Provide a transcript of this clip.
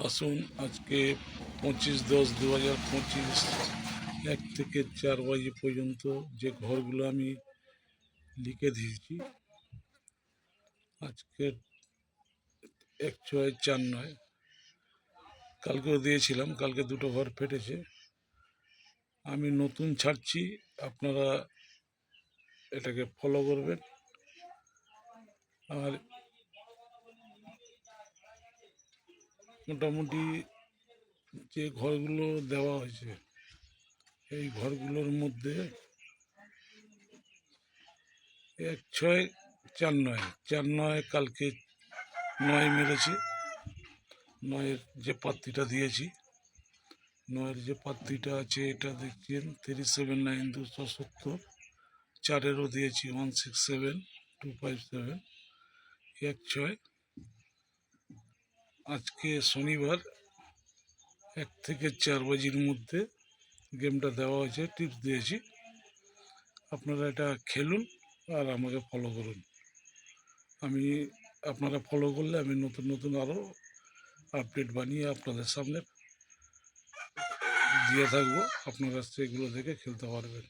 আসুন আজকে 25/10/2025 1 থেকে 4 বাজে পর্যন্ত যে ঘরগুলো আমি লিখে দিয়েছি আজকের 1/6/4 কালকেও দিয়েছিলাম। কালকে দুটো ঘর ফেটেছে। আমি নতুন ছাড়ছি, আপনারা এটাকে ফলো করবেন। আর মোটামুটি যে ঘরগুলো দেওয়া হয়েছে এই ঘরগুলোর মধ্যে 1/6/4 কালকে 9 মেরেছে। 9-এর যে পাত্রিটা দিয়েছি, 9-এর যে পাত্রিটা আছে এটা দেখছেন 379270। 4-এরও দিয়েছি 167257। 1/6 আজকে শনিবার 1 থেকে 4 বাজির মধ্যে গেমটা দেওয়া হয়েছে, টিপস দিয়েছি। আপনারা এটা খেলুন আর আমাকে ফলো করুন। আপনারা ফলো করলে আমি নতুন নতুন আরও আপডেট বানিয়ে আপনাদের সামনে দিয়ে থাকবো। আপনারা সেগুলো দেখে খেলতে পারবেন।